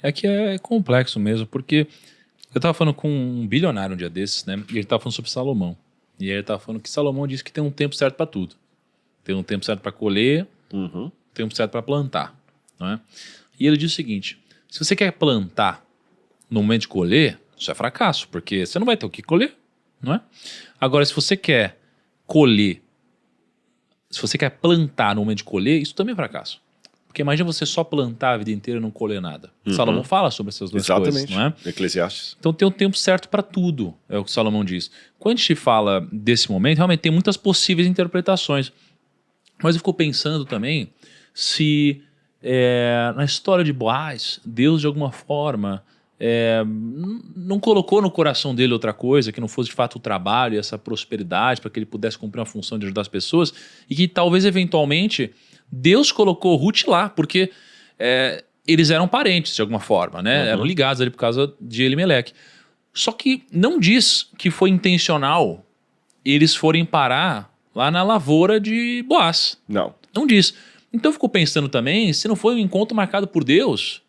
É que é complexo mesmo, porque eu tava falando com um bilionário um dia desses, né? E ele tava falando sobre Salomão. E aí ele tava falando que Salomão disse que tem um tempo certo para tudo. Tem um tempo certo para colher, Uhum. tempo certo para plantar, não é? E ele diz o seguinte: se você quer plantar no momento de colher, isso é fracasso, porque você não vai ter o que colher, não é? Agora, se você quer colher, se você quer plantar no momento de colher, isso também é fracasso. Porque imagina você só plantar a vida inteira e não colher nada. Salomão fala sobre essas duas coisas, Exatamente. não é? Eclesiastes. Então tem um tempo certo para tudo, é o que Salomão diz. Quando a gente fala desse momento, realmente tem muitas possíveis interpretações. Mas eu fico pensando também se na história de Boaz, Deus de alguma forma não colocou no coração dele outra coisa, que não fosse de fato o trabalho e essa prosperidade, para que ele pudesse cumprir uma função de ajudar as pessoas, e que talvez eventualmente Deus colocou Ruth lá, porque eles eram parentes de alguma forma, né? Eram ligados ali por causa de Elimeleque. Só que não diz que foi intencional eles forem parar lá na lavoura de Boaz. Não. Não diz. Então eu fico pensando também se não foi um encontro marcado por Deus,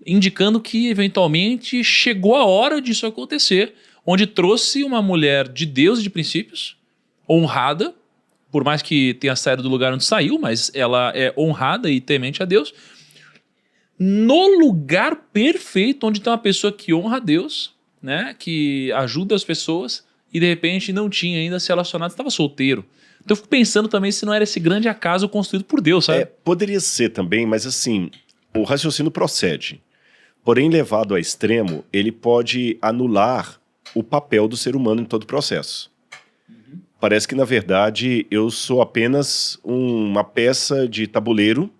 indicando que eventualmente chegou a hora disso acontecer, onde trouxe uma mulher de Deus e de princípios, honrada, por mais que tenha saído do lugar onde saiu, mas ela é honrada e temente a Deus, no lugar perfeito, onde tem uma pessoa que honra a Deus, né, que ajuda as pessoas, e de repente não tinha ainda se relacionado, estava solteiro. Então eu fico pensando também se não era esse grande acaso construído por Deus, sabe? Poderia ser também, mas assim, o raciocínio procede. Porém, levado a extremo, ele pode anular o papel do ser humano em todo o processo. Parece que, na verdade, eu sou apenas uma peça de tabuleiro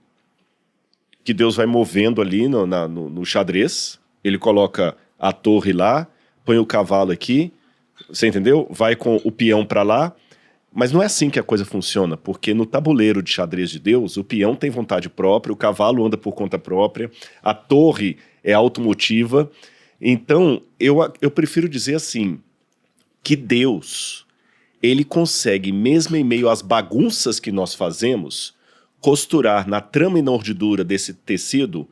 que Deus vai movendo ali no xadrez. Ele coloca a torre lá, põe o cavalo aqui, você entendeu? Vai com o peão para lá. Mas não é assim que a coisa funciona, porque no tabuleiro de xadrez de Deus, o peão tem vontade própria, o cavalo anda por conta própria, a torre é automotiva. Então, eu prefiro dizer assim, que Deus, ele consegue, mesmo em meio às bagunças que nós fazemos, costurar na trama e na urdidura desse tecido,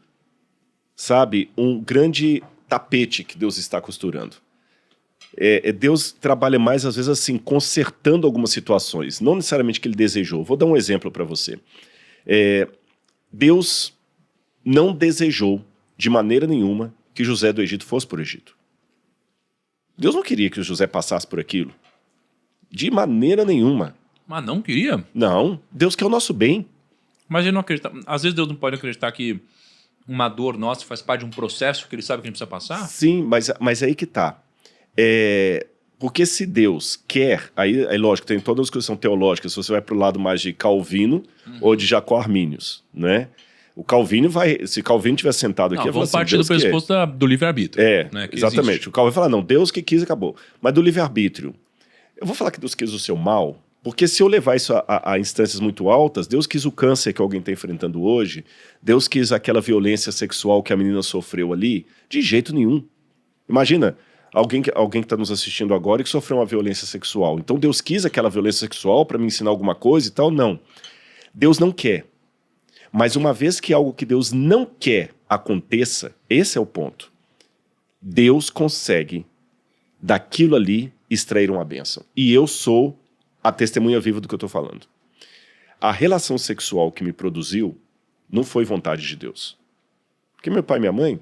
sabe, um grande tapete que Deus está costurando. Deus trabalha mais, às vezes, assim, consertando algumas situações, não necessariamente que ele desejou. Vou dar um exemplo para você. Deus não desejou, de maneira nenhuma, que José do Egito fosse por Egito. Deus não queria que o José passasse por aquilo. De maneira nenhuma. Mas não queria? Não. Deus quer o nosso bem. Mas ele não acredita. Às vezes Deus não pode acreditar que uma dor nossa faz parte de um processo que ele sabe que a gente precisa passar? Sim, mas aí que tá. Porque se Deus quer, aí lógico, tem toda a discussão teológica, se você vai para o lado mais de Calvino ou de Jacó Arminius, né? O Calvino se Calvino tivesse sentado aqui... Não, vamos partir do pressuposto do livre-arbítrio. Né, exatamente. Existe. O Calvino vai falar, não, Deus que quis, acabou. Mas do livre-arbítrio, eu vou falar que Deus quis o seu mal, porque se eu levar isso a instâncias muito altas, Deus quis o câncer que alguém está enfrentando hoje, Deus quis aquela violência sexual que a menina sofreu ali, de jeito nenhum. Imagina... Alguém que está nos assistindo agora e que sofreu uma violência sexual. Então Deus quis aquela violência sexual para me ensinar alguma coisa e tal? Não. Deus não quer. Mas uma vez que algo que Deus não quer aconteça, esse é o ponto. Deus consegue, daquilo ali, extrair uma bênção. E eu sou a testemunha viva do que eu estou falando. A relação sexual que me produziu não foi vontade de Deus. Porque meu pai e minha mãe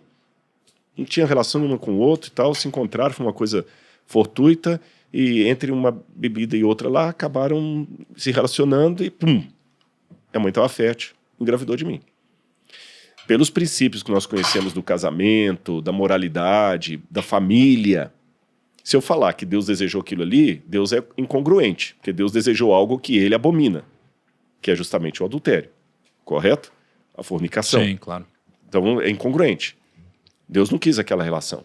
não tinha relação nenhuma com o outro e tal, se encontraram, foi uma coisa fortuita, e entre uma bebida e outra lá, acabaram se relacionando e pum, a mãe estava fértil, engravidou de mim. Pelos princípios que nós conhecemos do casamento, da moralidade, da família, se eu falar que Deus desejou aquilo ali, Deus é incongruente, porque Deus desejou algo que ele abomina, que é justamente o adultério, correto? A fornicação. Sim, claro. Então é incongruente. Deus não quis aquela relação.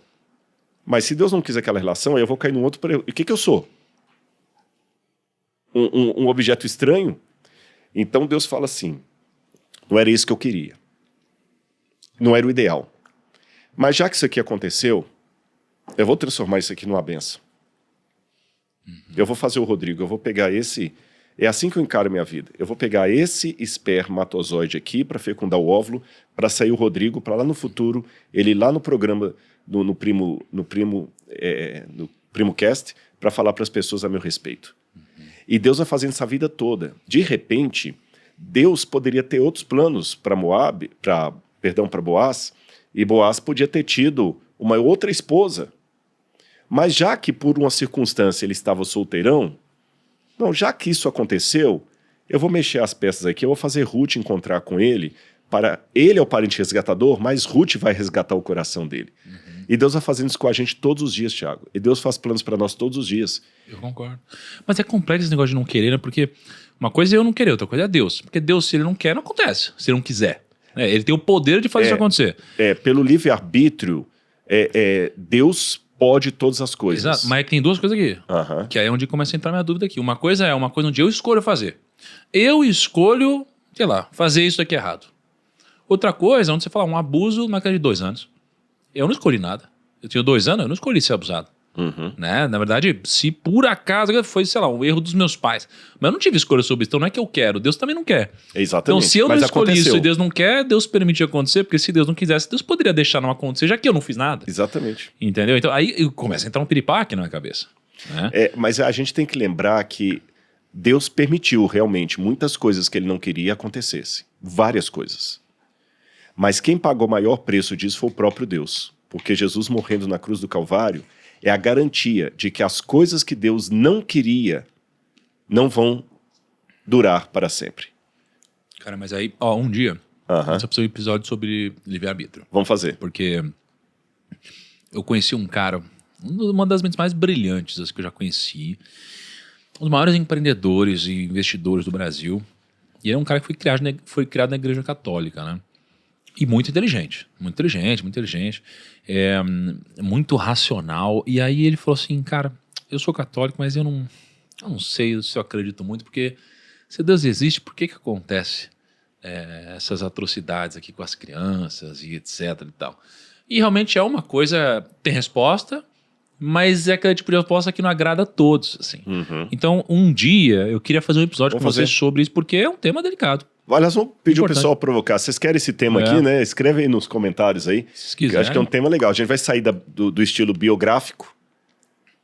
Mas se Deus não quis aquela relação, aí eu vou cair num outro... E o que eu sou? Um objeto estranho? Então Deus fala assim, não era isso que eu queria. Não era o ideal. Mas já que isso aqui aconteceu, eu vou transformar isso aqui numa benção. Eu vou fazer o Rodrigo, eu vou pegar esse É assim que eu encaro minha vida. Eu vou pegar esse espermatozoide aqui para fecundar o óvulo, para sair o Rodrigo, para lá no futuro, ele ir lá no programa, no PrimoCast, para falar para as pessoas a meu respeito. E Deus vai fazendo essa vida toda. De repente, Deus poderia ter outros planos para Boaz, e Boaz podia ter tido uma outra esposa. Mas já que por uma circunstância ele estava solteirão, não, já que isso aconteceu, eu vou mexer as peças aqui, eu vou fazer Ruth encontrar com ele, ele é o parente resgatador, mas Ruth vai resgatar o coração dele. E Deus vai fazendo isso com a gente todos os dias, Thiago. E Deus faz planos para nós todos os dias. Eu concordo. Mas é complexo esse negócio de não querer, né? Porque uma coisa é eu não querer, outra coisa é Deus. Porque Deus, se ele não quer, não acontece. Se ele não quiser. Ele tem o poder de fazer isso acontecer. Pelo livre-arbítrio, Deus pode todas as coisas. Exato. Mas tem duas coisas aqui. Que aí é onde começa a entrar minha dúvida aqui. Uma coisa é onde eu escolho fazer. Eu escolho, sei lá, fazer isso aqui errado. Outra coisa é onde você fala um abuso naquela de 2 anos. Eu não escolhi nada. Eu tinha 2 anos, eu não escolhi ser abusado. Né? Na verdade, se por acaso foi, sei lá, um erro dos meus pais. Mas eu não tive escolha sobre isso. Então não é que eu quero, Deus também não quer. Exatamente. Então se eu não escolhi isso e Deus não quer, Deus permitiu acontecer, porque se Deus não quisesse, Deus poderia deixar não acontecer, já que eu não fiz nada. Exatamente. Entendeu? Então aí começa a entrar um piripaque na minha cabeça. Né? Mas a gente tem que lembrar que Deus permitiu realmente muitas coisas que ele não queria acontecessem. Várias coisas. Mas quem pagou o maior preço disso foi o próprio Deus. Porque Jesus morrendo na cruz do Calvário é a garantia de que as coisas que Deus não queria não vão durar para sempre. Cara, mas aí, um dia, nós precisamos de um episódio sobre livre-arbítrio. Vamos fazer. Porque eu conheci um cara, uma das mentes mais brilhantes que eu já conheci, um dos maiores empreendedores e investidores do Brasil. E ele é um cara que foi criado na Igreja Católica, né? E muito inteligente, muito racional. E aí ele falou assim, cara, eu sou católico, mas eu não sei se eu acredito muito, porque se Deus existe, por que acontece essas atrocidades aqui com as crianças e etc e tal? E realmente é uma coisa, tem resposta, mas é aquele tipo de resposta que não agrada a todos, assim. Então, um dia, eu queria fazer um episódio com você sobre isso, porque é um tema delicado. Aliás, vamos pedir o pessoal a provocar. Vocês querem esse tema aqui, né? Escreve aí nos comentários aí. Se quiser. Eu acho que é um tema legal. A gente vai sair do estilo biográfico,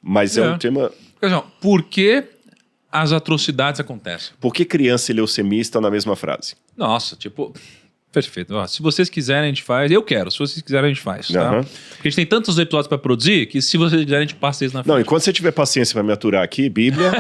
mas é um tema... Por que as atrocidades acontecem? Por que criança e leucemia estão na mesma frase? Nossa, perfeito. Se vocês quiserem, a gente faz. Eu quero. Se vocês quiserem, a gente faz. Tá? Porque a gente tem tantos episódios para produzir que se vocês quiserem, a gente passa isso na frente. Não, enquanto você tiver paciência para me aturar aqui, Bíblia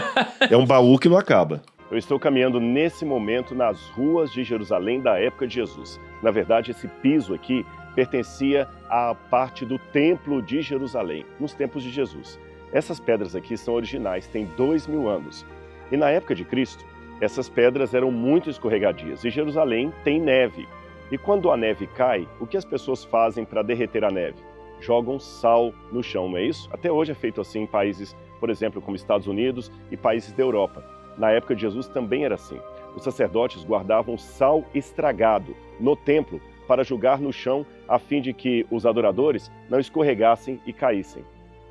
é um baú que não acaba. Eu estou caminhando nesse momento nas ruas de Jerusalém da época de Jesus. Na verdade, esse piso aqui pertencia à parte do Templo de Jerusalém, nos tempos de Jesus. Essas pedras aqui são originais, têm 2000 anos. E na época de Cristo, essas pedras eram muito escorregadias e Jerusalém tem neve. E quando a neve cai, o que as pessoas fazem para derreter a neve? Jogam sal no chão, não é isso? Até hoje é feito assim em países, por exemplo, como Estados Unidos e países da Europa. Na época de Jesus também era assim. Os sacerdotes guardavam sal estragado no templo para jogar no chão a fim de que os adoradores não escorregassem e caíssem.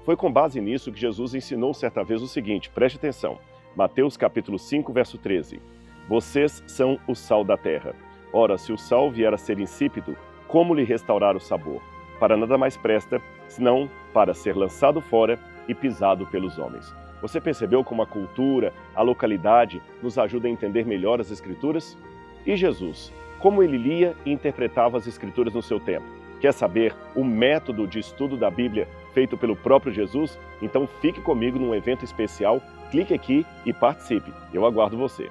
Foi com base nisso que Jesus ensinou certa vez o seguinte, preste atenção. Mateus capítulo 5, verso 13. Vocês são o sal da terra. Ora, se o sal vier a ser insípido, como lhe restaurar o sabor? Para nada mais presta, senão para ser lançado fora e pisado pelos homens. Você percebeu como a cultura, a localidade, nos ajuda a entender melhor as Escrituras? E Jesus? Como ele lia e interpretava as Escrituras no seu tempo? Quer saber o método de estudo da Bíblia feito pelo próprio Jesus? Então fique comigo num evento especial, clique aqui e participe. Eu aguardo você.